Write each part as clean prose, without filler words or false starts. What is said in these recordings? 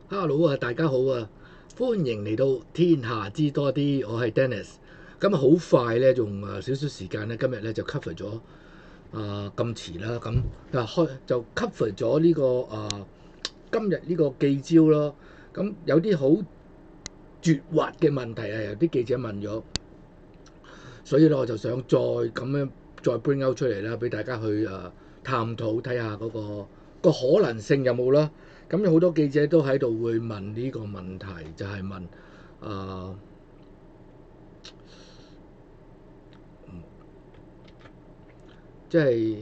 Hello 啊，大家好啊，歡迎嚟到天下知多啲，我係 Dennis。咁啊好快咧，用少少時間咧，今日咧就 cover 咗咁遲啦，咁就 cover 咗呢個今日呢個記招咯。咁有啲好絕滑嘅問題啊，有啲記者問咗，所以咧我就想再咁樣再 bring out 出嚟啦，俾大家去探討睇下嗰個可能性有冇啦。咁有好多記者都喺度會問呢個問題，就係問即係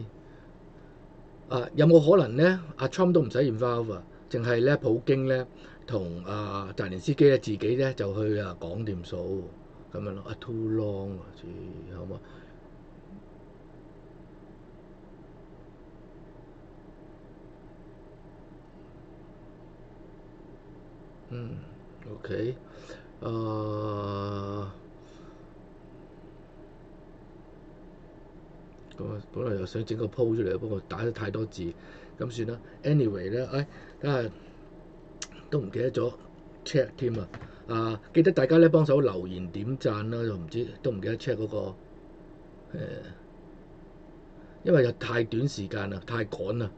有冇可能咧？阿 Trump 都唔使 involve 啊，淨係咧普京咧同澤連斯基咧自己咧就去講掂數咁樣咯。too long 啊，好嘛？OK，咁本來又想整個 post 出嚟，不過打咗太多字，咁算啦。Anyway 咧，等下都唔記得咗 check 添啊！記得大家咧幫手留言點讚啦，又都唔記得 check 嗰個因為又太短時間啦，太趕啦。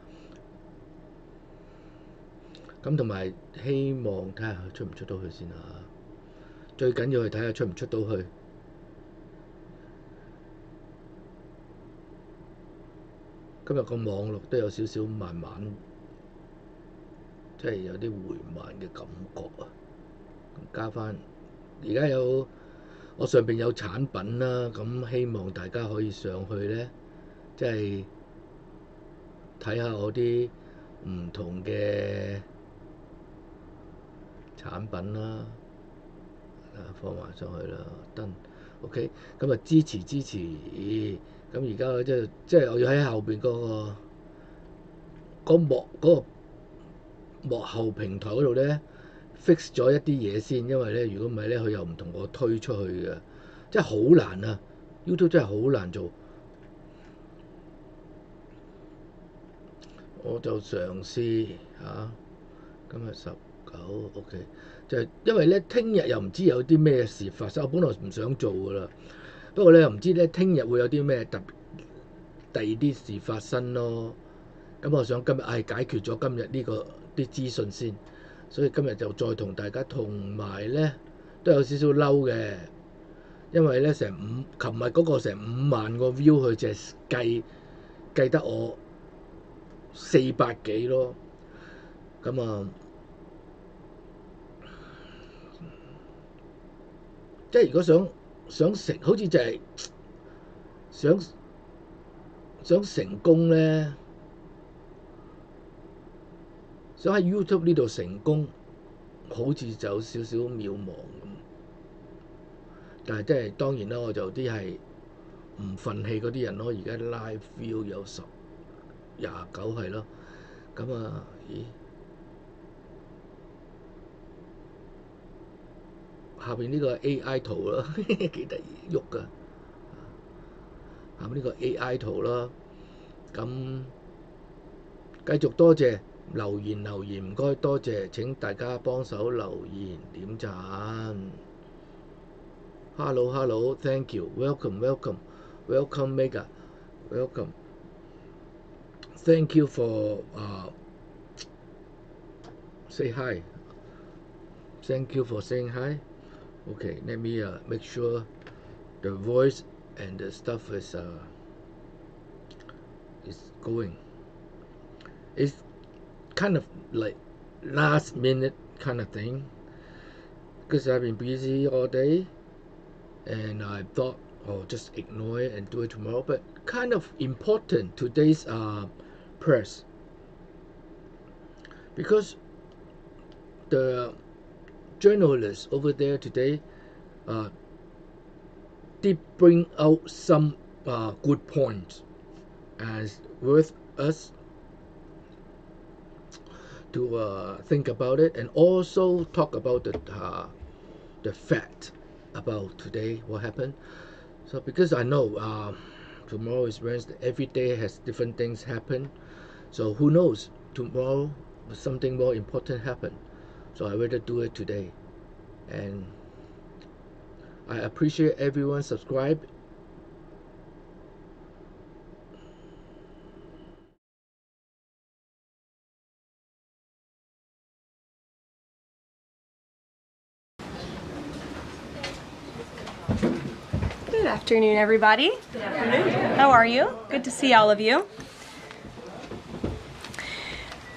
咁同埋希望睇下出唔出到去先啊！最緊要係睇下出唔出到去。今日個網絡都有少少慢慢，即係有啲緩慢嘅感覺啊！加翻而家我上邊有產品啦，咁希望大家可以上去咧，即係睇下我啲唔同嘅產品啦，放埋上去啦，得 OK。咁啊支持，咁而家即係我要喺後邊嗰個幕後平台嗰度咧 fix 咗一啲嘢先，因為咧如果唔係咧，佢又唔同我推出去嘅，即係好難啊 YouTube 真係好難做。我就嘗試今日19 OK， 就係因為咧聽日又唔知有啲咩事發生，我本來唔想做噶啦，不過咧又唔知咧聽日會有啲咩第二啲事發生咯。咁我想今日解決咗今日呢個啲資訊先，所以今日就再同大家同埋咧都有少少嬲嘅，因為咧琴日嗰個成5萬個 view 佢就係計得我400幾咯，咁即係如果想成，好似就係想成功咧，想喺 YouTube 呢度成功，好似就有少少渺茫咁。但係即係當然啦，我就啲係唔憤氣嗰啲人咯。而家 live view 有29係咯，咁咦？下邊呢個 AI 圖啦，幾得意喐㗎。下邊呢個 AI 圖啦，咁繼續多謝留言唔該多謝，請大家幫手留言點讚。Hello thank you welcome Mega welcome thank you for say hi thank you for saying hi. Okay, let me make sure the voice and the stuff is going. It's kind of like last minute kind of thing because I've been busy all day and I thought, just ignore it and do it tomorrow. But kind of important today's press because the journalists over there today did bring out some good points as worth us to think about it, and also talk about the fact about today what happened. So because I know tomorrow is Wednesday, every day has different things happen. So who knows, tomorrow something more important happen. So I rather do it today. And I appreciate everyone subscribe. Good afternoon, everybody. Good afternoon. How are you? Good to see all of you.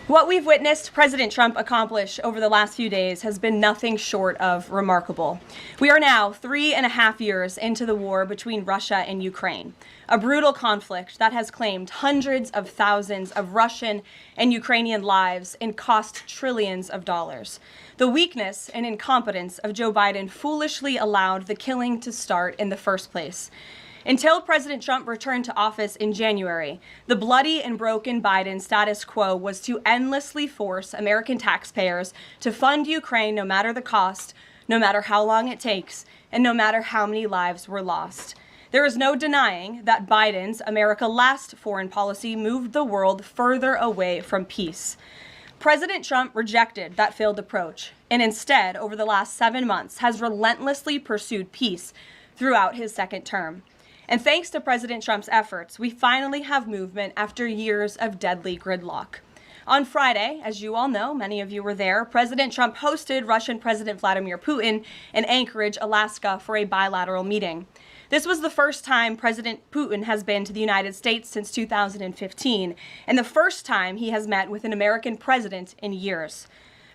What we've witnessed President Trump accomplish over the last few days has been nothing short of remarkable. We are now 3.5 years into the war between Russia and Ukraine, a brutal conflict that has claimed hundreds of thousands of Russian and Ukrainian lives and cost trillions of dollars. The weakness and incompetence of Joe Biden foolishly allowed the killing to start in the first place. Until President Trump returned to office in January, the bloody and broken Biden status quo was to endlessly force American taxpayers to fund Ukraine no matter the cost, no matter how long it takes, and no matter how many lives were lost. There is no denying that Biden's America Last foreign policy moved the world further away from peace. President Trump rejected that failed approach, and instead, over the last 7 months, has relentlessly pursued peace throughout his second term. And thanks to President Trump's efforts, we finally have movement after years of deadly gridlock. On Friday, as you all know, many of you were there, President Trump hosted Russian President Vladimir Putin in Anchorage, Alaska, for a bilateral meeting. This was the first time President Putin has been to the United States since 2015, and the first time he has met with an American president in years.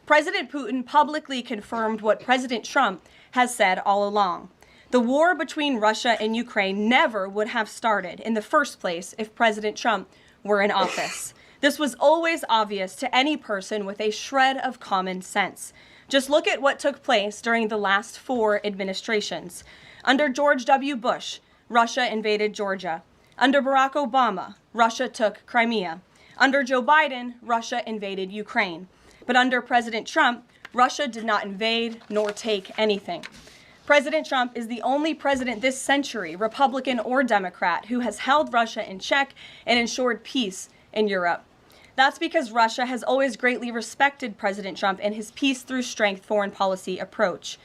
President Putin publicly confirmed what President Trump has said all along. The war between Russia and Ukraine never would have started in the first place if President Trump were in office. This was always obvious to any person with a shred of common sense. Just look at what took place during the last 4 administrations. Under George W. Bush, Russia invaded Georgia. Under Barack Obama, Russia took Crimea. Under Joe Biden, Russia invaded Ukraine. But under President Trump, Russia did not invade nor take anything. President Trump is the only president this century, Republican or Democrat, who has held Russia in check and ensured peace in Europe. That's because Russia has always greatly respected President Trump and his peace through strength foreign policy approach.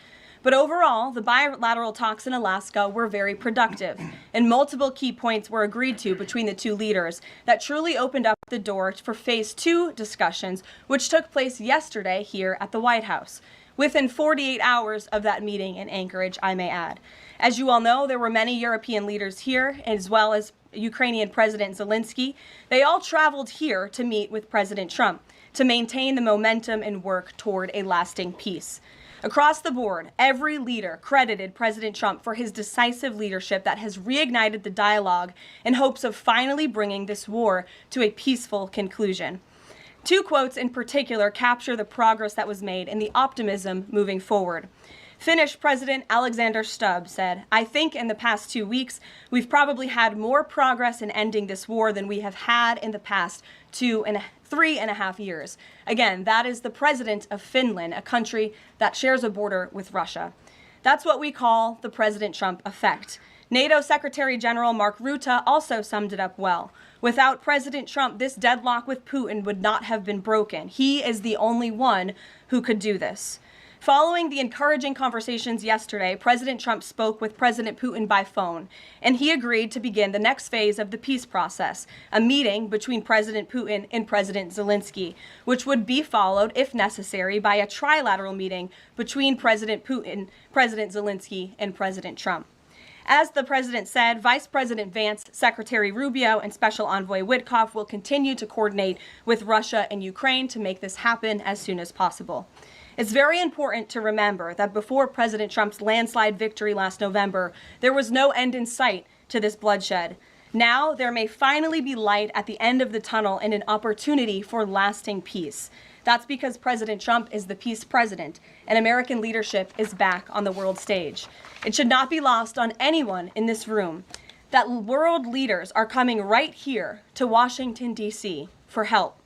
But overall, the bilateral talks in Alaska were very productive, and multiple key points were agreed to between the two leaders that truly opened up the door for Phase 2 discussions, which took place yesterday here at the White House. Within 48 hours of that meeting in Anchorage, I may add. As you all know, there were many European leaders here, as well as Ukrainian President Zelensky. They all traveled here to meet with President Trump to maintain the momentum and work toward a lasting peace. Across the board, every leader credited President Trump for his decisive leadership that has reignited the dialogue in hopes of finally bringing this war to a peaceful conclusion. 2 quotes in particular capture the progress that was made and the optimism moving forward. Finnish President Alexander Stubb said, "I think in the past 2 weeks, we've probably had more progress in ending this war than we have had in the past 3.5 years. Again, that is the president of Finland, a country that shares a border with Russia. That's what we call the President Trump effect. NATO Secretary General Mark Rutte also summed it up well. Without President Trump, this deadlock with Putin would not have been broken. He is the only one who could do this." Following the encouraging conversations yesterday, President Trump spoke with President Putin by phone, and he agreed to begin the next phase of the peace process, a meeting between President Putin and President Zelensky, which would be followed, if necessary, by a trilateral meeting between President Putin, President Zelensky, and President Trump. As the president said, Vice President Vance, Secretary Rubio, and Special Envoy Witkoff will continue to coordinate with Russia and Ukraine to make this happen as soon as possible. It's very important to remember that before President Trump's landslide victory last November, there was no end in sight to this bloodshed. Now, there may finally be light at the end of the tunnel and an opportunity for lasting peace. That's because President Trump is the peace president, and American leadership is back on the world stage. It should not be lost on anyone in this room that world leaders are coming right here to Washington, D.C. for help.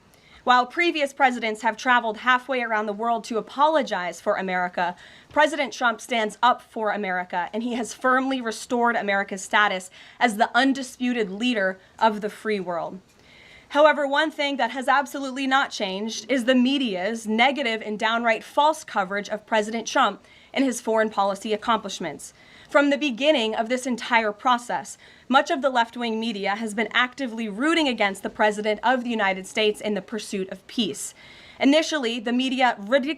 While previous presidents have traveled halfway around the world to apologize for America, President Trump stands up for America, and he has firmly restored America's status as the undisputed leader of the free world. However, one thing that has absolutely not changed is the media's negative and downright false coverage of President Trump and his foreign policy accomplishments. From the beginning of this entire process, much of the left-wing media has been actively rooting against the President of the United States in the pursuit of peace. Initially, the media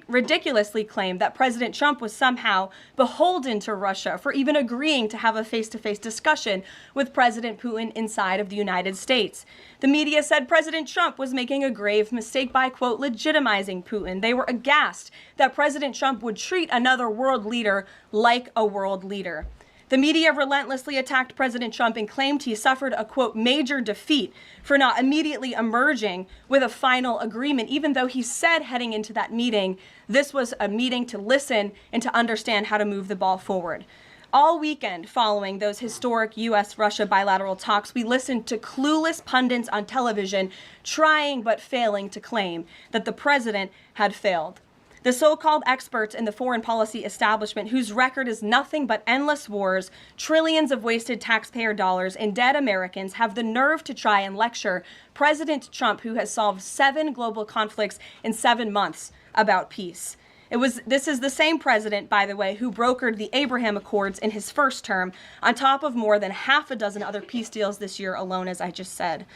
ridiculously claimed that President Trump was somehow beholden to Russia for even agreeing to have a face-to-face discussion with President Putin inside of the United States. The media said President Trump was making a grave mistake by, quote, legitimizing Putin. They were aghast that President Trump would treat another world leader like a world leader. The media relentlessly attacked President Trump and claimed he suffered a, quote, major defeat for not immediately emerging with a final agreement, even though he said heading into that meeting, this was a meeting to listen and to understand how to move the ball forward. All weekend following those historic U.S.-Russia bilateral talks, we listened to clueless pundits on television trying but failing to claim that the president had failed. The so-called experts in the foreign policy establishment, whose record is nothing but endless wars, trillions of wasted taxpayer dollars, and dead Americans, have the nerve to try and lecture President Trump, who has solved 7 global conflicts in 7 months, about peace. This is the same president, by the way, who brokered the Abraham Accords in his first term, on top of more than half a dozen other peace deals this year alone, as I just said.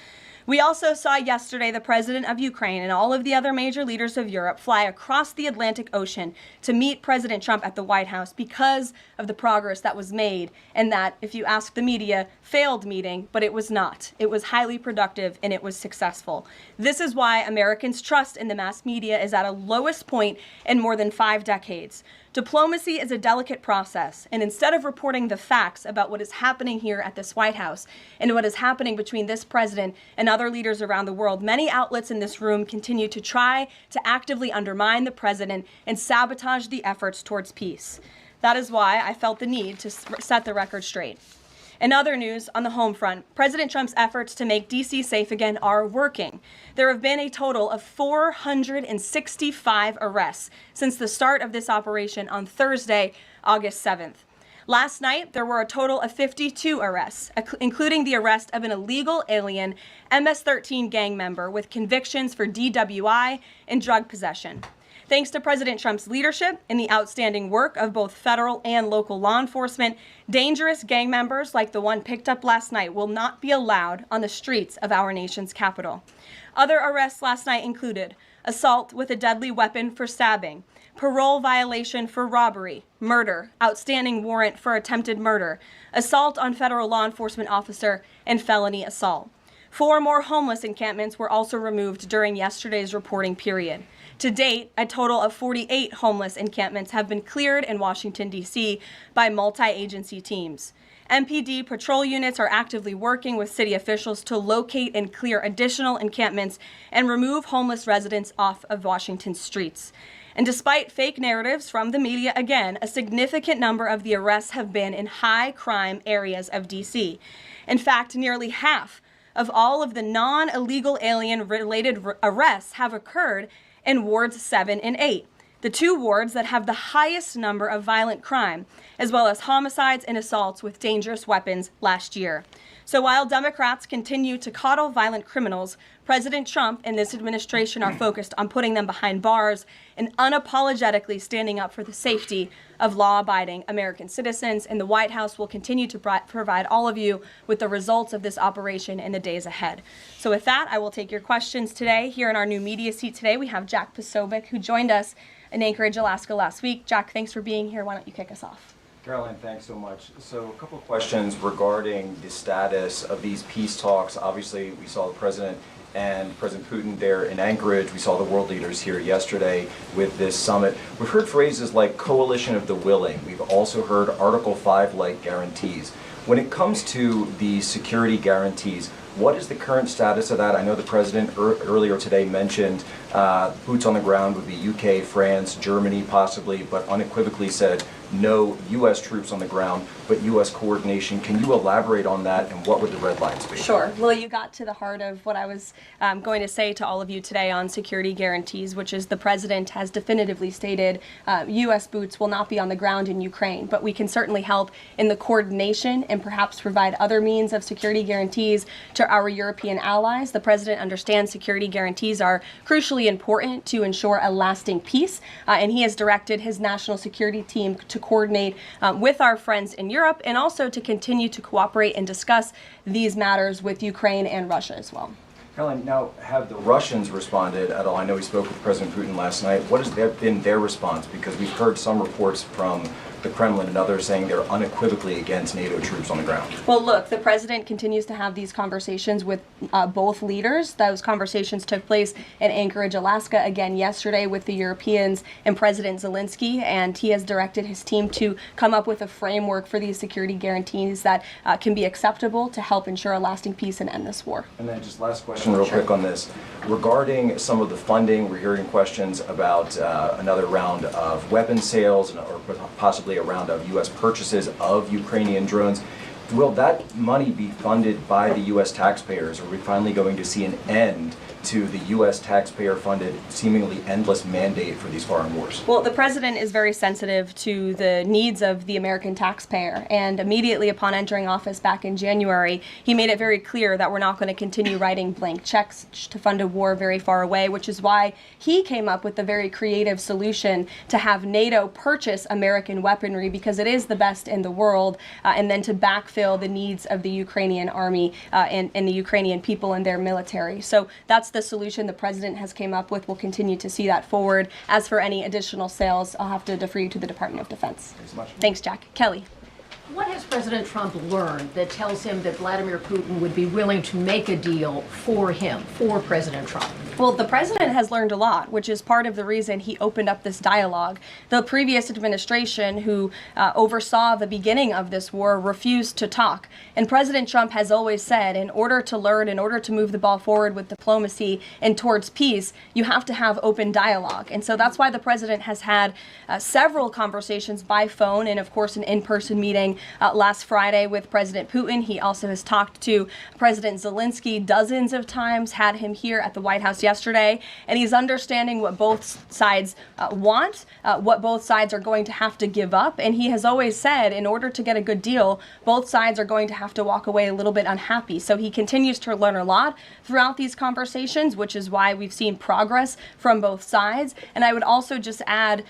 We also saw yesterday the president of Ukraine and all of the other major leaders of Europe fly across the Atlantic Ocean to meet President Trump at the White House because of the progress that was made, and that, if you ask the media, failed meeting, but it was not. It was highly productive and it was successful. This is why Americans' trust in the mass media is at a lowest point in more than 5 decades. Diplomacy is a delicate process, and instead of reporting the facts about what is happening here at this White House and what is happening between this president and other leaders around the world, many outlets in this room continue to try to actively undermine the president and sabotage the efforts towards peace. That is why I felt the need to set the record straight. In other news, on the home front, President Trump's efforts to make D.C. safe again are working. There have been a total of 465 arrests since the start of this operation on Thursday, August 7th. Last night, there were a total of 52 arrests, including the arrest of an illegal alien MS-13 gang member with convictions for DWI and drug possession. Thanks to President Trump's leadership and the outstanding work of both federal and local law enforcement, dangerous gang members like the one picked up last night will not be allowed on the streets of our nation's capital. Other arrests last night included assault with a deadly weapon for stabbing, parole violation for robbery, murder, outstanding warrant for attempted murder, assault on federal law enforcement officer, and felony assault. 4 more homeless encampments were also removed during yesterday's reporting period. To date, a total of 48 homeless encampments have been cleared in Washington, D.C. by multi-agency teams. MPD patrol units are actively working with city officials to locate and clear additional encampments and remove homeless residents off of Washington's streets. And despite fake narratives from the media, again, a significant number of the arrests have been in high-crime areas of D.C. In fact, nearly half of all of the non-illegal alien-related arrests have occurred in wards 7 and 8, the 2 wards that have the highest number of violent crime, as well as homicides and assaults with dangerous weapons last year. So while Democrats continue to coddle violent criminals, President Trump and this administration are focused on putting them behind bars and unapologetically standing up for the safety of law-abiding American citizens. And the White House will continue to provide all of you with the results of this operation in the days ahead. So with that, I will take your questions today. Here in our new media seat today, we have Jack Posobiec, who joined us in Anchorage, Alaska last week. Jack, thanks for being here. Why don't you kick us off? Karoline, thanks so much. So a couple of questions regarding the status of these peace talks. Obviously, we saw the President and President Putin there in Anchorage. We saw the world leaders here yesterday with this summit. We've heard phrases like coalition of the willing. We've also heard Article 5-like guarantees. When it comes to the security guarantees, what is the current status of that? I know the President earlier today mentioned boots on the ground would be UK, France, Germany possibly, but unequivocally said no U.S. troops on the ground. but U.S. coordination. Can you elaborate on that, and what would the red lines be? Sure. Well, you got to the heart of what I was going to say to all of you today on security guarantees, which is the president has definitively stated U.S. boots will not be on the ground in Ukraine, but we can certainly help in the coordination and perhaps provide other means of security guarantees to our European allies. The president understands security guarantees are crucially important to ensure a lasting peace, and he has directed his national security team to coordinate with our friends in Europe and also to continue to cooperate and discuss these matters with Ukraine and Russia as well. Karoline, now, have the Russians responded at all? I know we spoke with President Putin last night. What has been their response? Because we've heard some reports from the Kremlin and others saying they're unequivocally against NATO troops on the ground. Well, look, the president continues to have these conversations with both leaders. Those conversations took place in Anchorage, Alaska, again yesterday with the Europeans and President Zelensky, and he has directed his team to come up with a framework for these security guarantees that can be acceptable to help ensure a lasting peace and end this war. And then just last question real quick on this. Regarding some of the funding, we're hearing questions about another round of weapons sales or possibly a round of U.S. purchases of Ukrainian drones. Will that money be funded by the U.S. taxpayers? Are we finally going to see an end to the U.S. taxpayer-funded, seemingly endless mandate for these foreign wars? Well, the president is very sensitive to the needs of the American taxpayer, and immediately upon entering office back in January, he made it very clear that we're not going to continue writing blank checks to fund a war very far away, which is why he came up with the very creative solution to have NATO purchase American weaponry, because it is the best in the world, and then to backfill the needs of the Ukrainian army and the Ukrainian people and their military. So that's the solution the president has came up with. We'll continue to see that forward. As for any additional sales, I'll have to defer you to the Department of Defense. Thanks so much. Thanks, Jack. Kelly. What has President Trump learned that tells him that Vladimir Putin would be willing to make a deal for him, for President Trump? Well, the president has learned a lot, which is part of the reason he opened up this dialogue. The previous administration, who oversaw the beginning of this war, refused to talk. And President Trump has always said, in order to learn, in order to move the ball forward with diplomacy and towards peace, you have to have open dialogue. And so that's why the president has had several conversations by phone and, of course, an in-person meeting last Friday with President Putin. He also has talked to President Zelensky dozens of times, had him here at the White House yesterday, and he's understanding what both sides want, what both sides are going to have to give up. And he has always said, in order to get a good deal, both sides are going to have to walk away a little bit unhappy. So he continues to learn a lot throughout these conversations, which is why we've seen progress from both sides. And I would also just add,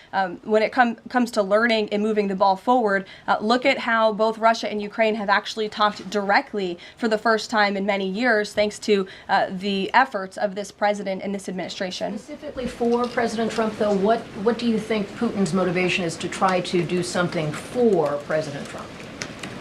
when it comes to learning and moving the ball forward, look at how both Russia and Ukraine have actually talked directly for the first time in many years, thanks to the efforts of this president and this administration. Specifically for President Trump, though, what do you think Putin's motivation is to try to do something for President Trump,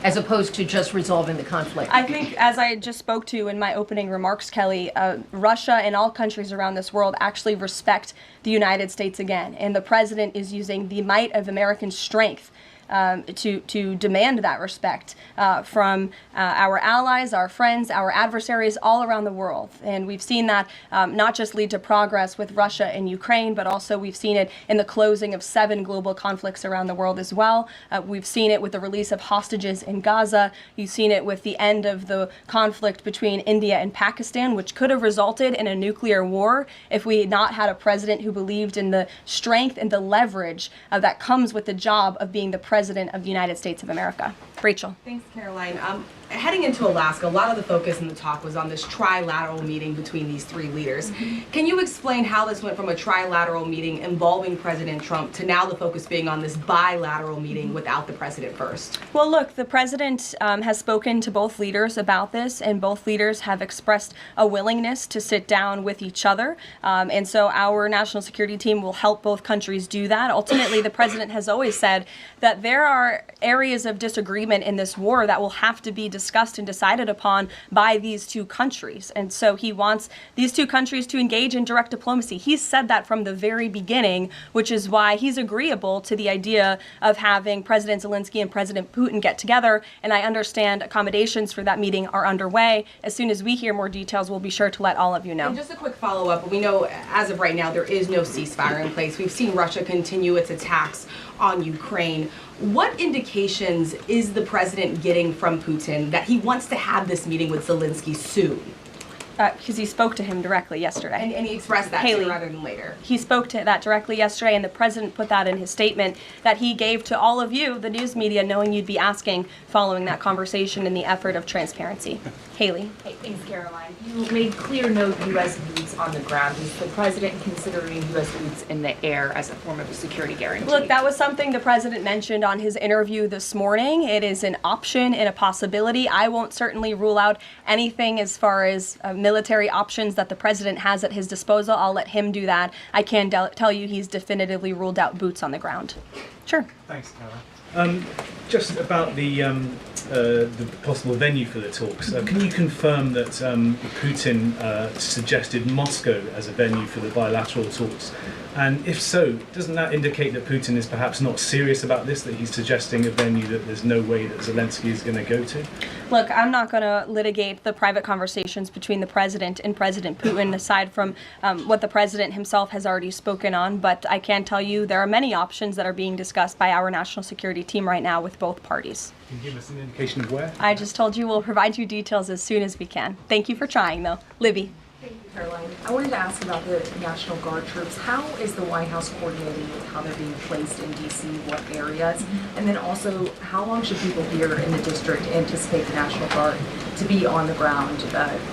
as opposed to just resolving the conflict? I think, as I just spoke to in my opening remarks, Kelly, Russia and all countries around this world actually respect the United States again. And the president is using the might of American strength to demand that respect from our allies, our friends, our adversaries all around the world. And we've seen that not just lead to progress with Russia and Ukraine, but also we've seen it in the closing of 7 global conflicts around the world as well. We've seen it with the release of hostages in Gaza. You've seen it with the end of the conflict between India and Pakistan, which could have resulted in a nuclear war if we had not had a president who believed in the strength and the leverage that comes with the job of being the President of the United States of America. Rachel. Thanks, Caroline. Heading into Alaska, a lot of the focus in the talk was on this trilateral meeting between these 3 leaders. Can you explain how this went from a trilateral meeting involving President Trump to now the focus being on this bilateral meeting without the president first? Well, look, the president has spoken to both leaders about this, and both leaders have expressed a willingness to sit down with each other. And so our national security team will help both countries do that. Ultimately, the president has always said that there are areas of disagreement in this war that will have to be discussed and decided upon by these 2 countries. And so he wants these 2 countries to engage in direct diplomacy. He's said that from the very beginning, which is why he's agreeable to the idea of having President Zelensky and President Putin get together. And I understand accommodations for that meeting are underway. As soon as we hear more details, we'll be sure to let all of you know. And just a quick follow-up. We know as of right now there is no ceasefire in place. We've seen Russia continue its attacks on Ukraine. What indications is the president getting from Putin that he wants to have this meeting with Zelensky soon? Because he spoke to him directly yesterday. And he expressed that Haley, sooner rather than later. He spoke to that directly yesterday, and the president put that in his statement that he gave to all of you, the news media, knowing you'd be asking following that conversation in the effort of transparency. Haley. Hey, thanks, Caroline. You made clear no U.S. boots on the ground. Is the president considering U.S. boots in the air as a form of a security guarantee? Look, that was something the president mentioned on his interview this morning. It is an option and a possibility. I won't certainly rule out anything as far as military options that the president has at his disposal. I'll let him do that. I can tell you he's definitively ruled out boots on the ground. Sure. Thanks, Caroline. Just about the possible venue for the talks, can you confirm that Putin suggested Moscow as a venue for the bilateral talks? And if so, doesn't that indicate that Putin is perhaps not serious about this, that he's suggesting a venue that there's no way that Zelensky is going to go to? Look, I'm not going to litigate the private conversations between the president and President Putin, aside from what the president himself has already spoken on. But I can tell you there are many options that are being discussed by our national security team right now with both parties. Can you give us an indication of where? I just told you we'll provide you details as soon as we can. Thank you for trying, though. Libby. Thank you, Caroline. I wanted to ask about the National Guard troops. How is the White House coordinating with how they're being placed in D.C., what areas? And then also, how long should people here in the district anticipate the National Guard to be on the ground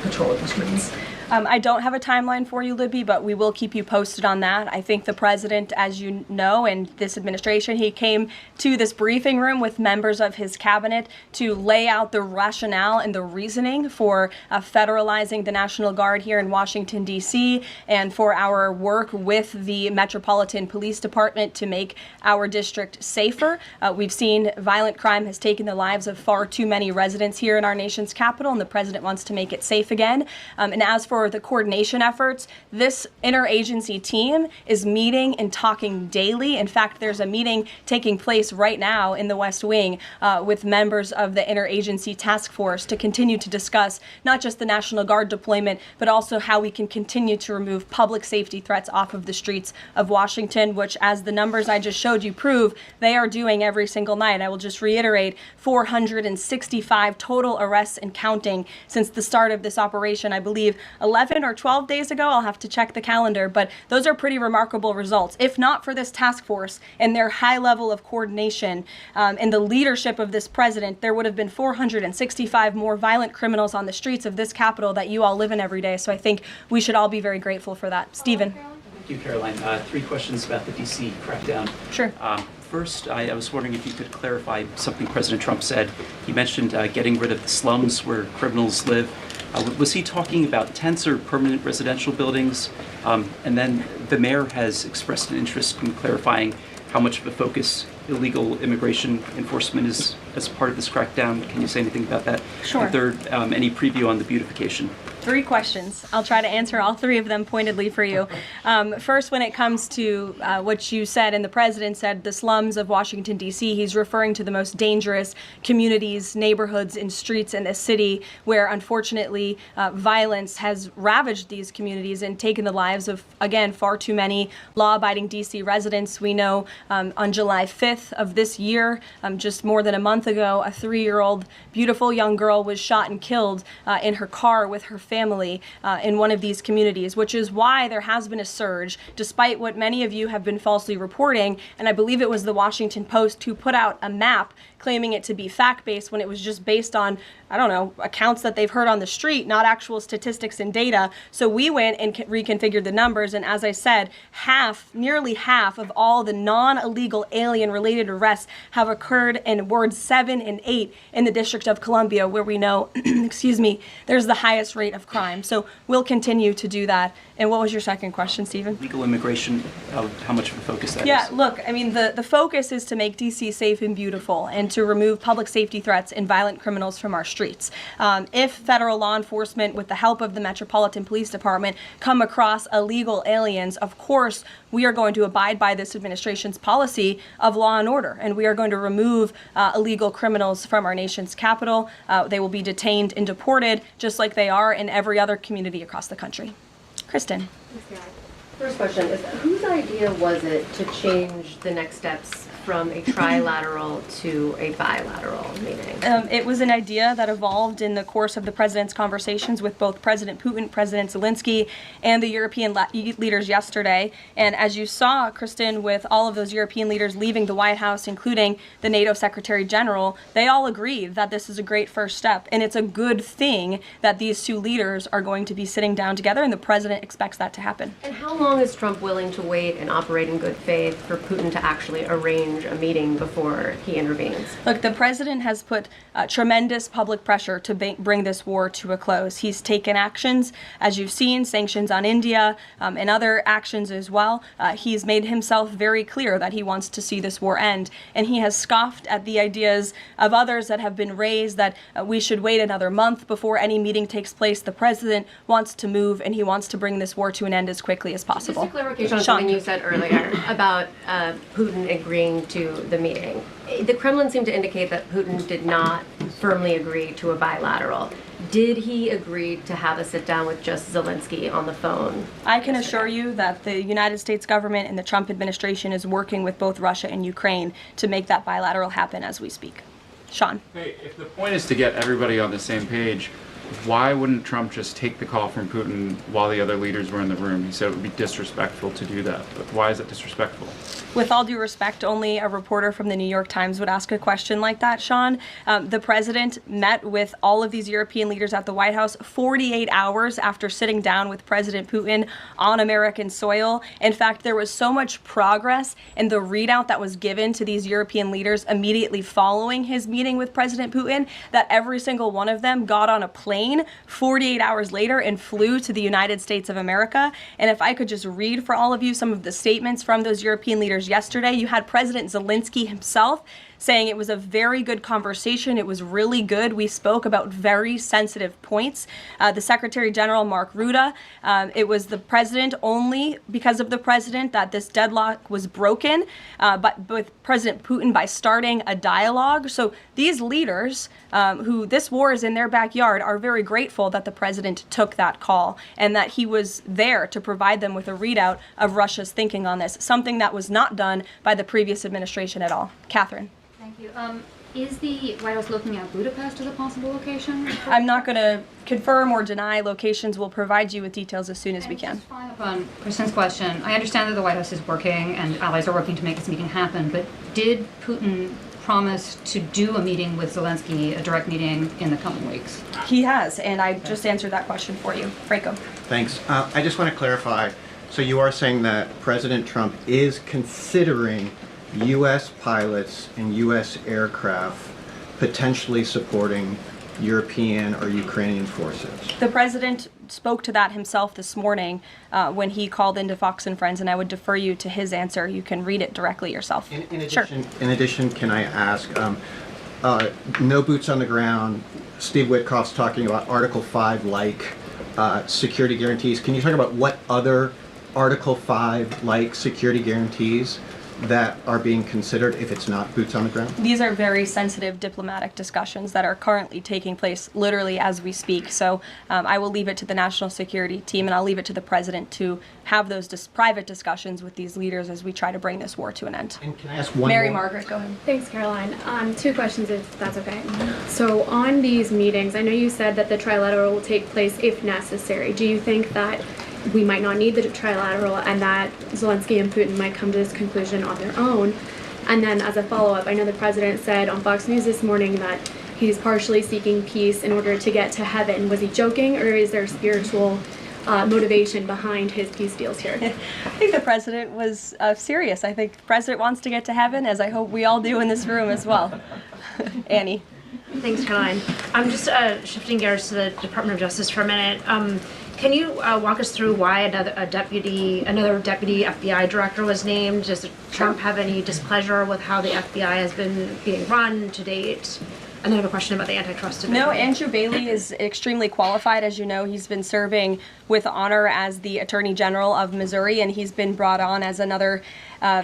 patrolling the streets? I don't have a timeline for you, Libby, but we will keep you posted on that. I think the president, as you know, and this administration, he came to this briefing room with members of his cabinet to lay out the rationale and the reasoning for federalizing the National Guard here in Washington, D.C., and for our work with the Metropolitan Police Department to make our district safer. We've seen violent crime has taken the lives of far too many residents here in our nation's capital, and the president wants to make it safe again. And as for the coordination efforts, this interagency team is meeting and talking daily. In fact, there's a meeting taking place right now in the West Wing with members of the interagency task force to continue to discuss not just the National Guard deployment, but also how we can continue to remove public safety threats off of the streets of Washington, which, as the numbers I just showed you prove, they are doing every single night. I will just reiterate, 465 total arrests and counting since the start of this operation. I believe 11 or 12 days ago, I'll have to check the calendar, but those are pretty remarkable results. If not for this task force and their high level of coordination and the leadership of this president, there would have been 465 more violent criminals on the streets of this capital that you all live in every day. So I think we should all be very grateful for that. Stephen. Thank you, Caroline. 3 questions about the D.C. crackdown. Sure. First, I was wondering if you could clarify something President Trump said. He mentioned getting rid of the slums where criminals live. Was he talking about tents or permanent residential buildings? And then the mayor has expressed an interest in clarifying how much of a focus illegal immigration enforcement is as part of this crackdown. Can you say anything about that? Sure. And third, any preview on the beautification? 3 questions. I'll try to answer all 3 of them pointedly for you. First, when it comes to what you said and the president said, the slums of Washington, D.C., he's referring to the most dangerous communities, neighborhoods, and streets in the city where, unfortunately, violence has ravaged these communities and taken the lives of, again, far too many law-abiding D.C. residents. We know on July 5th of this year, just more than a month ago, a 3-year-old beautiful young girl was shot and killed in her car with her family in one of these communities, which is why there has been a surge, despite what many of you have been falsely reporting. And I believe it was the Washington Post who put out a map claiming it to be fact-based when it was just based on, I don't know, accounts that they've heard on the street, not actual statistics and data. So we went and reconfigured the numbers, and as I said, nearly half of all the non-illegal alien-related arrests have occurred in wards 7 and 8 in the District of Columbia, where we know, excuse me, there's the highest rate of crime. So we'll continue to do that. And what was your second question, Stephen? Legal immigration, how much of a focus that is? Yeah, look, I mean, the focus is to make D.C. safe and beautiful and to remove public safety threats and violent criminals from our streets. If federal law enforcement, with the help of the Metropolitan Police Department, come across illegal aliens, of course, we are going to abide by this administration's policy of law and order, and we are going to remove illegal criminals from our nation's capital. They will be detained and deported, just like they are in every other community across the country. Kristen. First question is, whose idea was it to change the next steps from a trilateral to a bilateral meeting? It was an idea that evolved in the course of the president's conversations with both President Putin, President Zelensky, and the European leaders yesterday. And as you saw, Kristen, with all of those European leaders leaving the White House, including the NATO Secretary General, they all agreed that this is a great first step. And it's a good thing that these two leaders are going to be sitting down together, and the president expects that to happen. And how long is Trump willing to wait and operate in good faith for Putin to actually arrange a meeting before he intervenes? Look, the president has put tremendous public pressure to bring this war to a close. He's taken actions, as you've seen, sanctions on India and other actions as well. He's made himself very clear that he wants to see this war end. And he has scoffed at the ideas of others that have been raised that we should wait another month before any meeting takes place. The president wants to move, and he wants to bring this war to an end as quickly as possible. Just a clarification on something you said earlier about Putin agreeing to the meeting. The Kremlin seemed to indicate that Putin did not firmly agree to a bilateral. Did he agree to have a sit down with just Zelensky on the phone? I can assure you that the United States government and the Trump administration is working with both Russia and Ukraine to make that bilateral happen as we speak. Sean. Hey, if the point is to get everybody on the same page, why wouldn't Trump just take the call from Putin while the other leaders were in the room? He said it would be disrespectful to do that. But why is it disrespectful? With all due respect, only a reporter from the New York Times would ask a question like that, Sean. The president met with all of these European leaders at the White House 48 hours after sitting down with President Putin on American soil. In fact, there was so much progress in the readout that was given to these European leaders immediately following his meeting with President Putin that every single one of them got on a plane 48 hours later and flew to the United States of America. And if I could just read for all of you some of the statements from those European leaders yesterday, you had President Zelensky himself saying it was a very good conversation. It was really good. We spoke about very sensitive points. The Secretary General, Mark Rutte, it was the president, only because of the president, that this deadlock was broken, but with President Putin by starting a dialogue. So these leaders, who this war is in their backyard, are very grateful that the president took that call and that he was there to provide them with a readout of Russia's thinking on this, something that was not done by the previous administration at all. Catherine. Thank you. Is the White House looking at Budapest as a possible location? I'm not going to confirm or deny locations. We'll provide you with details as soon as we can. Just following up on Kristen's question, I understand that the White House is working and allies are working to make this meeting happen, but did Putin promise to do a meeting with Zelensky, a direct meeting, in the coming weeks? He has, and I just answered that question for you. Franco. Thanks. I just want to clarify. So you are saying that President Trump is considering U.S. pilots and U.S. aircraft potentially supporting European or Ukrainian forces? The president spoke to that himself this morning when he called into Fox and Friends, and I would defer you to his answer. You can read it directly yourself. In addition, can I ask, no boots on the ground, Steve Witkoff's talking about Article 5-like security guarantees. Can you talk about what other Article 5-like security guarantees that are being considered if it's not boots on the ground? These are very sensitive diplomatic discussions that are currently taking place literally as we speak. So I will leave it to the national security team, and I'll leave it to the president to have those private discussions with these leaders as we try to bring this war to an end. And can I ask one Mary more? Margaret, go ahead. Thanks, Caroline. Two questions, if that's okay. So on these meetings, I know you said that the trilateral will take place if necessary. Do you think that we might not need the trilateral and that Zelensky and Putin might come to this conclusion on their own? And then as a follow-up, I know the president said on Fox News this morning that he's partially seeking peace in order to get to heaven. Was he joking, or is there spiritual motivation behind his peace deals here? I think the president was serious. I think the president wants to get to heaven, as I hope we all do in this room as well. Annie. Thanks, Caroline. I'm just shifting gears to the Department of Justice for a minute. Can you walk us through why another deputy FBI director was named? Does Trump have any displeasure with how the FBI has been being run to date? And then I have a question about the antitrust division. No, Andrew Bailey is extremely qualified. As you know, he's been serving with honor as the Attorney General of Missouri, and he's been brought on as another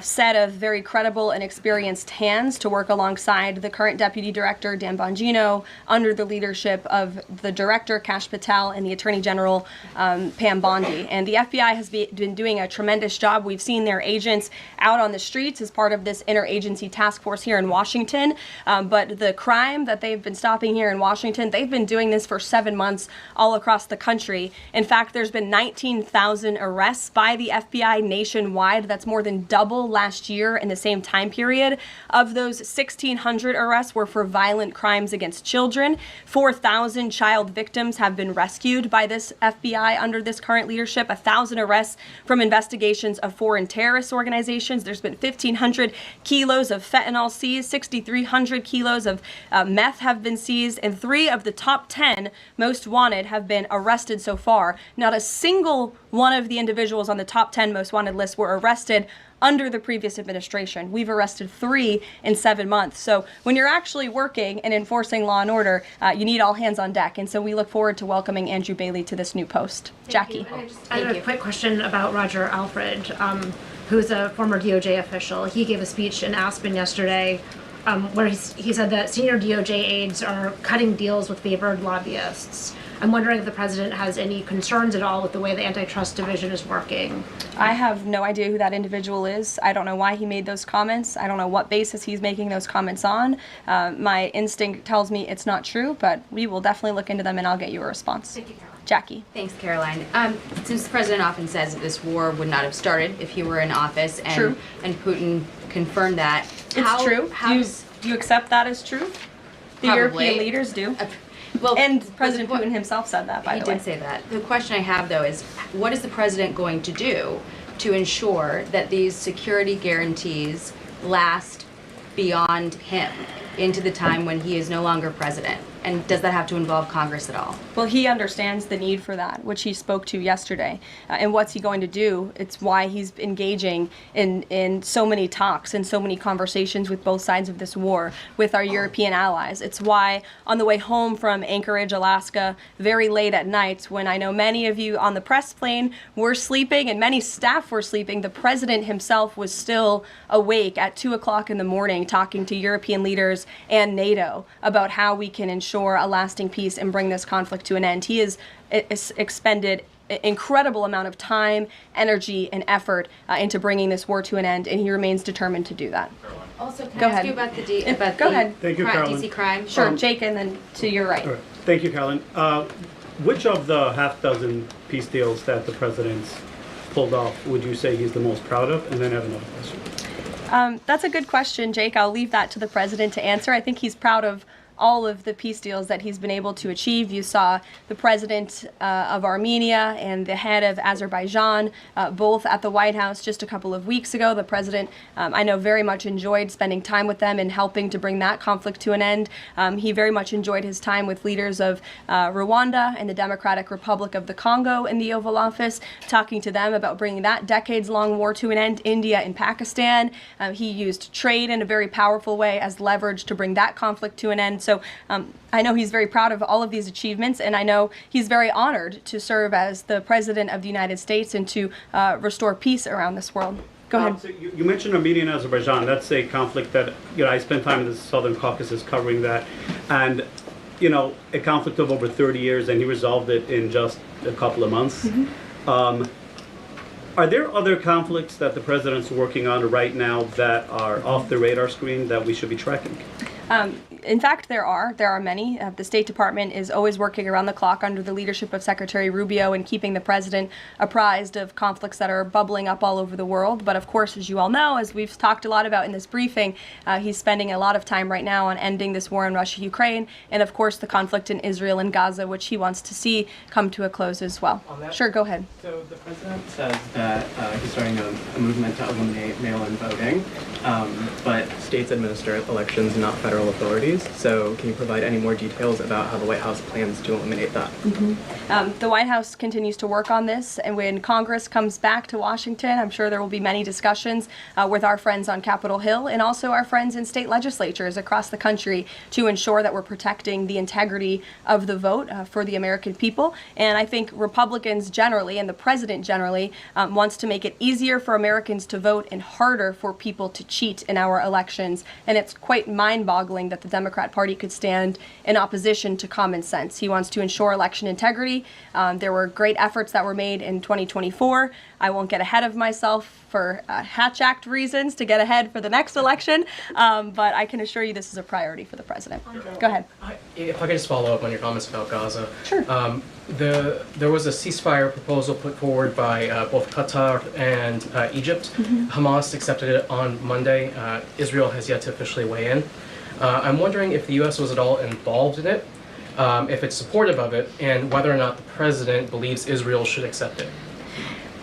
set of very credible and experienced hands to work alongside the current Deputy Director, Dan Bongino, under the leadership of the Director, Kash Patel, and the Attorney General, Pam Bondi. And the FBI has been doing a tremendous job. We've seen their agents out on the streets as part of this interagency task force here in Washington. But the crime that they've been stopping here in Washington, they've been doing this for 7 months all across the country. In fact, there's been 19,000 arrests by the FBI nationwide. That's more than double last year in the same time period. Of those, 1,600 arrests were for violent crimes against children. 4,000 child victims have been rescued by this FBI under this current leadership. 1,000 arrests from investigations of foreign terrorist organizations. There's been 1,500 kilos of fentanyl seized. 6,300 kilos of meth have been seized. And 3 of the top 10 most wanted have been arrested so far. Not a single one of the individuals on the top 10 most wanted list were arrested under the previous administration. We've arrested 3 in 7 months. So when you're actually working and enforcing law and order, you need all hands on deck. And so we look forward to welcoming Andrew Bailey to this new post. Jackie. I have a quick question about Roger Alfred, who's a former DOJ official. He gave a speech in Aspen yesterday where he said that senior DOJ aides are cutting deals with favored lobbyists. I'm wondering if the president has any concerns at all with the way the antitrust division is working. I have no idea who that individual is. I don't know why he made those comments. I don't know what basis he's making those comments on. My instinct tells me it's not true, but we will definitely look into them and I'll get you a response. Thank you, Caroline. Jackie. Thanks, Caroline. Since the president often says that this war would not have started if he were in office, and True. And Putin confirmed that. It's true. Do you accept that as true? The Probably. European leaders do. Well, and President Putin himself said that, by the way. He did say that. The question I have, though, is what is the president going to do to ensure that these security guarantees last beyond him into the time when he is no longer president? And does that have to involve Congress at all? Well, he understands the need for that, which he spoke to yesterday. And what's he going to do? It's why he's engaging in so many talks and so many conversations with both sides of this war, with our European allies. It's why on the way home from Anchorage, Alaska, very late at night, when I know many of you on the press plane were sleeping and many staff were sleeping, the president himself was still awake at 2 o'clock in the morning talking to European leaders and NATO about how we can ensure a lasting peace and bring this conflict to an end. He has expended an incredible amount of time, energy, and effort into bringing this war to an end, and he remains determined to do that. Also, can Go I ask ahead. you about the Go ahead. Thank you, Caroline. DC crime? Sure, Jake, and then to your right. All right. Thank you, Caroline. Which of the half-dozen peace deals that the president's pulled off would you say he's the most proud of? And then I have another question. That's a good question, Jake. I'll leave that to the president to answer. I think he's proud of all of the peace deals that he's been able to achieve. You saw the president of Armenia and the head of Azerbaijan both at the White House just a couple of weeks ago. The president, I know, very much enjoyed spending time with them and helping to bring that conflict to an end. He very much enjoyed his time with leaders of Rwanda and the Democratic Republic of the Congo in the Oval Office, talking to them about bringing that decades-long war to an end. India and Pakistan. He used trade in a very powerful way as leverage to bring that conflict to an end. So I know he's very proud of all of these achievements, and I know he's very honored to serve as the President of the United States and to restore peace around this world. Go ahead. So you mentioned Armenia and Azerbaijan. That's a conflict that, I spent time in the Southern Caucasus covering that. And, a conflict of over 30 years, and he resolved it in just a couple of months. Mm-hmm. Are there other conflicts that the president's working on right now that are off the radar screen that we should be tracking? In fact, there are many. The State Department is always working around the clock under the leadership of Secretary Rubio and keeping the president apprised of conflicts that are bubbling up all over the world. But of course, as you all know, as we've talked a lot about in this briefing, he's spending a lot of time right now on ending this war in Russia-Ukraine, and of course the conflict in Israel and Gaza, which he wants to see come to a close as well. Sure, go ahead. So the president says that he's starting a movement to eliminate mail-in voting, but states administer elections, not federal federal authorities. So can you provide any more details about how the White House plans to eliminate that? The White House continues to work on this, and when Congress comes back to Washington, I'm sure there will be many discussions with our friends on Capitol Hill and also our friends in state legislatures across the country to ensure that we're protecting the integrity of the vote for the American people. And I think Republicans generally, and the president generally, wants to make it easier for Americans to vote and harder for people to cheat in our elections. And it's quite mind-boggling that the Democrat Party could stand in opposition to common sense. He wants to ensure election integrity. There were great efforts that were made in 2024. I won't get ahead of myself for Hatch Act reasons to get ahead for the next election, but I can assure you this is a priority for the president. Go ahead. If I could just follow up on your comments about Gaza. Sure. There was a ceasefire proposal put forward by both Qatar and Egypt. Hamas accepted it on Monday. Israel has yet to officially weigh in. I'm wondering if the U.S. was at all involved in it, if it's supportive of it, and whether or not the president believes Israel should accept it.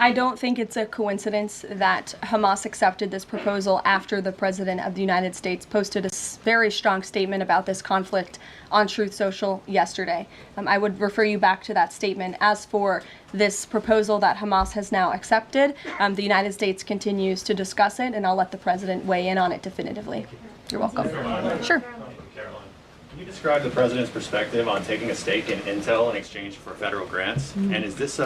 I don't think it's a coincidence that Hamas accepted this proposal after the President of the United States posted a very strong statement about this conflict on Truth Social yesterday. I would refer you back to that statement. As for this proposal that Hamas has now accepted, the United States continues to discuss it, and I'll let the President weigh in on it definitively. You're welcome. Sure. Caroline, can you describe the President's perspective on taking a stake in Intel in exchange for federal grants? And is this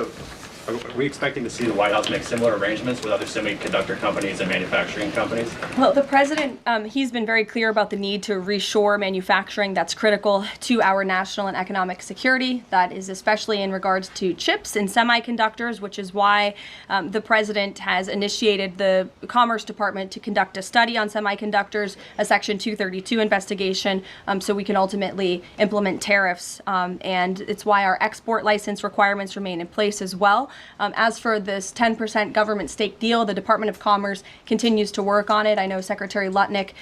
are we expecting to see the White House make similar arrangements with other semiconductor companies and manufacturing companies? Well, the president, he's been very clear about the need to reshore manufacturing that's critical to our national and economic security. That is especially in regards to chips and semiconductors, which is why the president has initiated the Commerce Department to conduct a study on semiconductors, a Section 232 investigation, so we can ultimately implement tariffs. And it's why our export license requirements remain in place as well. As for this 10% government stake deal, the Department of Commerce continues to work on it. I know Secretary Lutnick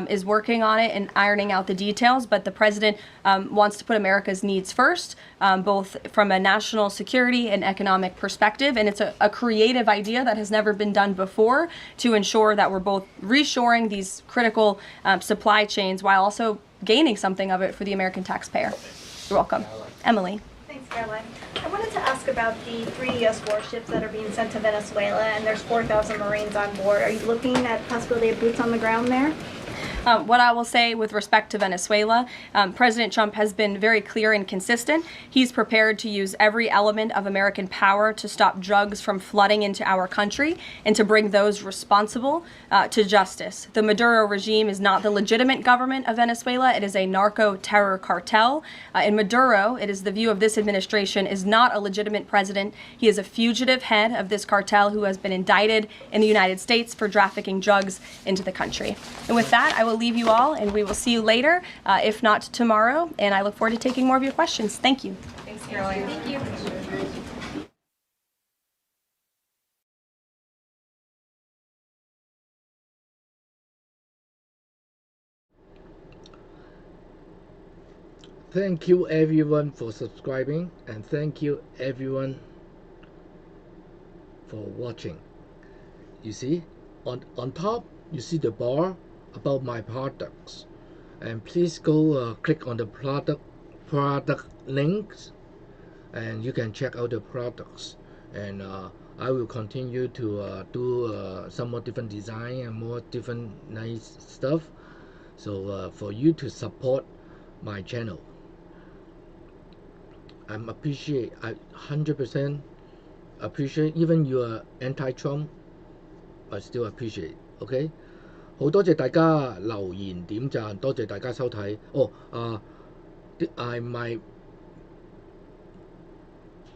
is working on it and ironing out the details, but the president wants to put America's needs first, both from a national security and economic perspective. And it's a creative idea that has never been done before to ensure that we're both reshoring these critical supply chains while also gaining something of it for the American taxpayer. You're welcome. Emily. Thanks, Caroline. I wanted to ask about the 3 U.S. warships that are being sent to Venezuela, and there's 4,000 Marines on board. Are you looking at possibility of boots on the ground there? What I will say with respect to Venezuela, President Trump has been very clear and consistent. He's prepared to use every element of American power to stop drugs from flooding into our country and to bring those responsible to justice. The Maduro regime is not the legitimate government of Venezuela. It is a narco-terror cartel. In Maduro, it is the view of this administration, is not a legitimate president. He is a fugitive head of this cartel who has been indicted in the United States for trafficking drugs into the country. And with that, I will leave you all, and we will see you later, if not tomorrow, and I look forward to taking more of your questions. Thank you. Thanks, Caroline. Thank you. Thank you everyone for subscribing, and thank you everyone for watching. You see, on top you see the bar about my products, and please go click on the product links, and you can check out the products. And I will continue to do some more different design and more different nice stuff, so for you to support my channel. I 100% appreciate, even you are anti-Trump, I still appreciate. Okay. 好多謝大家留言點讚，多謝大家收睇。my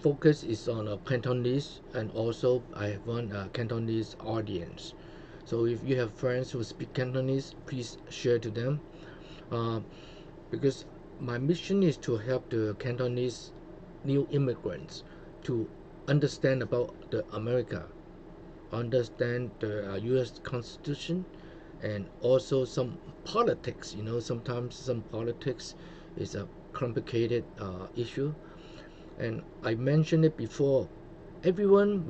focus is on Cantonese, and also I have one Cantonese audience. So if you have friends who speak Cantonese, please share to them. Because my mission is to help the Cantonese new immigrants to understand about the America, understand the U.S. Constitution, and also some politics. You know, sometimes some politics is a complicated issue. And I mentioned it before. Everyone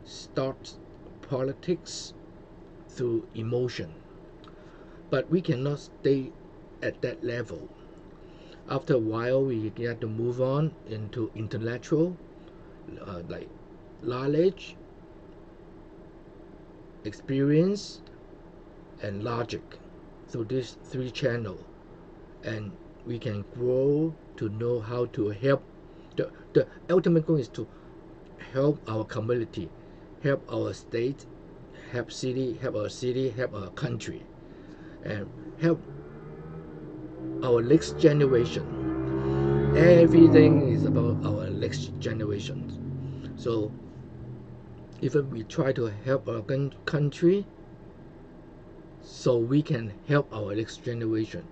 starts politics through emotion. But we cannot stay at that level. After a while, we get to move on into intellectual, like knowledge, experience, and logic through these three channels. And we can grow to know how to help. The ultimate goal is to help our community, help our state, help our city, help our country, and help our next generation. Everything is about our next generation. So if we try to help our country, so we can help our next generation.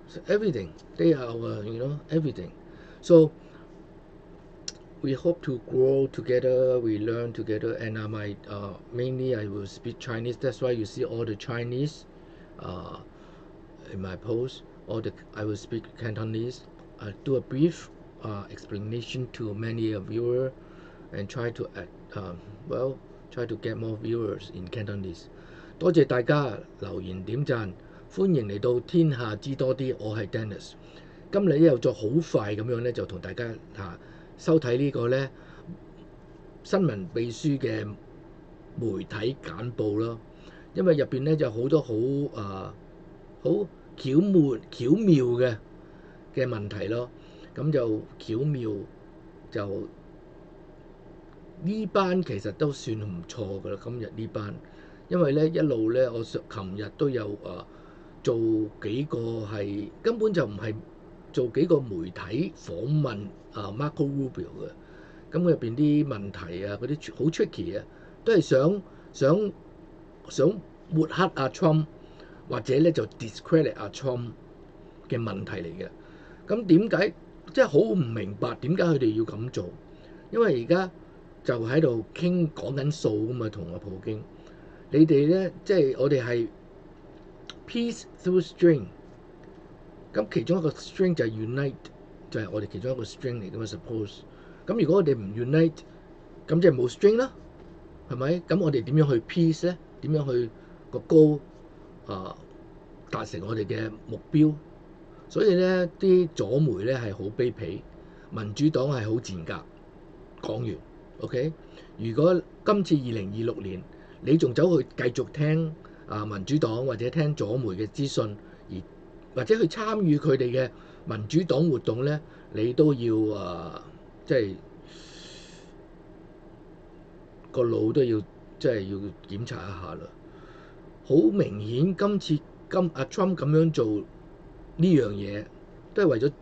So everything, they are our, everything. So we hope to grow together, we learn together, and mainly I will speak Chinese. That's why you see all the Chinese in my post. I will speak Cantonese. I do a brief explanation to many viewers and try to get more viewers in Cantonese. 多謝大家留言點讚，歡迎嚟到天下知多啲，我係 Dennis。今日又再好快咁樣咧，就同大家收睇呢個咧新聞秘書嘅媒體簡報咯。因為入邊咧就好多好巧妙嘅問題咯。咁就巧妙就呢班其實都算唔錯噶啦。今日呢班，因為咧一路咧，我琴日都有做幾個係根本就唔係做幾個媒體訪問Marco Rubio 嘅。咁入邊啲問題嗰啲好 tricky 都係想抹黑Trump 或者咧就 discredit Trump 嘅問題嚟嘅。咁點解即係好唔明白點解佢哋要咁做？因為而家就喺度講緊數啊嘛，同普京。你哋咧即係我哋係 peace through string。咁其中一個 string 就係 unite， 就係我哋其中一個 string 嚟㗎嘛 suppose。咁如果我哋唔 unite， 咁即係冇 string 啦，係咪？咁我哋點樣去 peace 咧？點樣去個goal達成我哋嘅目標？所以咧啲左媒咧係好卑鄙，民主黨係好賤格。講完 ，OK？ 如果今次2026年你仲走去繼續聽民主黨或者聽左媒嘅資訊，或者去參與佢哋嘅民主黨活動咧，你都要即係個腦都要即係要檢查一下啦。好明顯，今次Trump 咁樣做呢樣嘢，都係為咗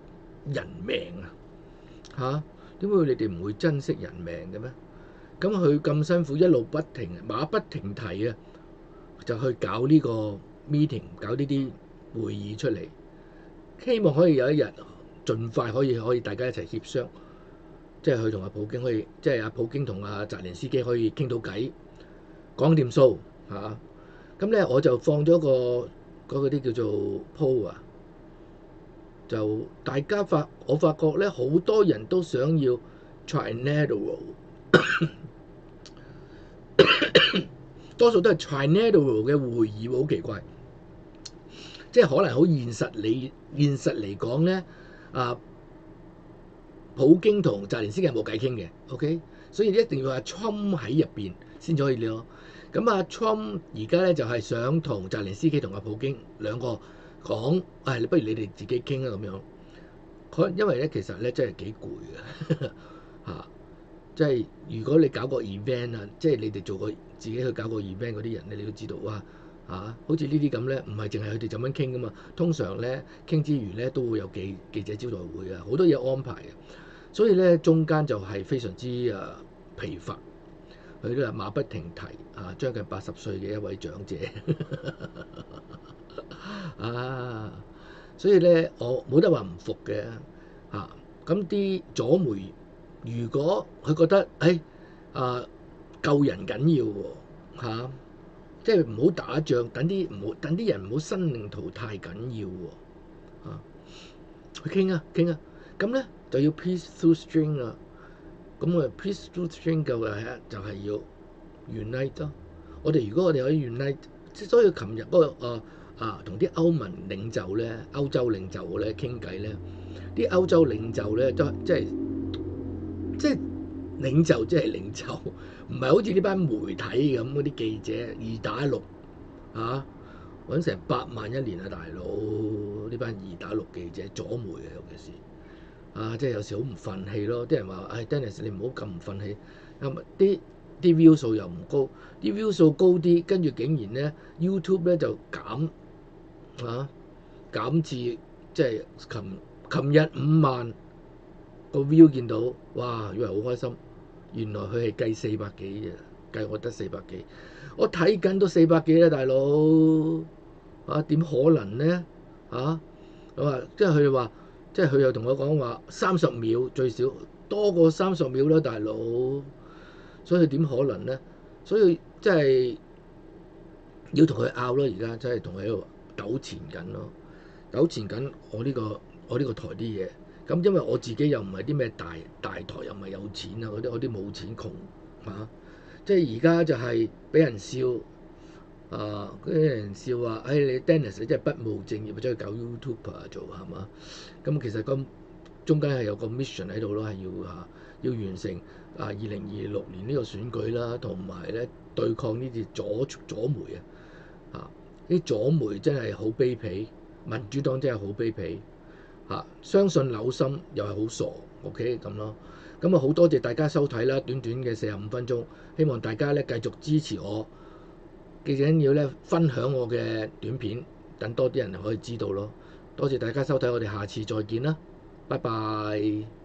人命啊！點解你哋唔會珍惜人命嘅咩？咁佢咁辛苦，一路馬不停蹄就去搞呢個 meeting， 搞呢啲會議出嚟，希望可以有一日盡快可以大家一齊協商，即係佢同普京可以，即係普京同澤連斯基可以傾到偈，講掂數嚇。咁咧我就放咗嗰啲叫做 poll 就大家我發覺咧好多人都想要 trilateral 多數都係 trilateral 嘅會議，好奇怪。即係可能好現實嚟講咧，普京同澤連斯基係冇偈傾嘅 ，OK？ 所以一定要Trump喺入邊先可以咯。咁Trump 而家咧就係想同澤連斯基同普京兩個講，不如你哋自己傾啦咁樣。因為咧其實咧真係幾攰嘅嚇，即係如果你搞個 event 即係你哋自己去搞個 event 嗰啲人咧，你都知道哇好似呢啲咁咧，唔係淨係佢哋咁樣傾噶嘛。通常咧傾之餘咧都會有記者招待會好多嘢安排嘅，所以咧中間就係非常之疲乏。佢都係馬不停蹄將近80歲嘅一位長者所以咧我冇得話唔服嘅咁啲左媒如果佢覺得救人緊要喎即係唔好打仗，等啲人唔好生命淘汰緊要喎去傾咁咧就要 peace through string 啦。咁peace through string 就係要 unite 咯。我哋如果我哋可以 unite，所以琴日嗰個同啲歐盟領袖咧、歐洲領袖咧傾偈咧，啲歐洲領袖咧都即係領袖即係領袖，唔係好似呢班媒體咁嗰啲記者二打六揾成8萬一年啊，大佬！呢班二打六記者左媒啊，尤其是即係有時好唔憤氣咯。啲人話：Dennis 你唔好咁唔憤氣，啲 view 數又唔高，啲 view 數高啲，跟住竟然咧 YouTube 咧就減至即係琴日5萬個 view 見到，哇！以為好開心，原來佢係計400幾啫，計我得400幾，我睇緊都400幾啦，大佬點可能咧咁即係佢哋話，即係佢又同我講話30秒最少，多過30秒啦，大佬。所以點可能咧？所以即係要同佢拗咯，而家真係同佢喺度糾纏緊咯，糾纏緊我呢個台啲嘢。咁因為我自己又唔係啲咩大台，又唔係有錢啊，我啲冇錢窮即係而家就係俾人笑嗰啲人笑話，你 Dennis 你真係不務正業，走去搞 YouTuber 做係嘛？咁其實咁中間係有個 mission 喺度咯，係要完成2026年呢個選舉啦，同埋咧對抗呢啲左媒啲左媒真係好卑鄙，民主黨真係好卑鄙相信柳森又係好傻 ，OK 咁咯。咁好多謝大家收睇啦，短短嘅45分鐘，希望大家咧繼續支持我，記緊要咧分享我嘅短片，等多啲人可以知道咯。多謝大家收睇，我哋下次再見啦，拜拜。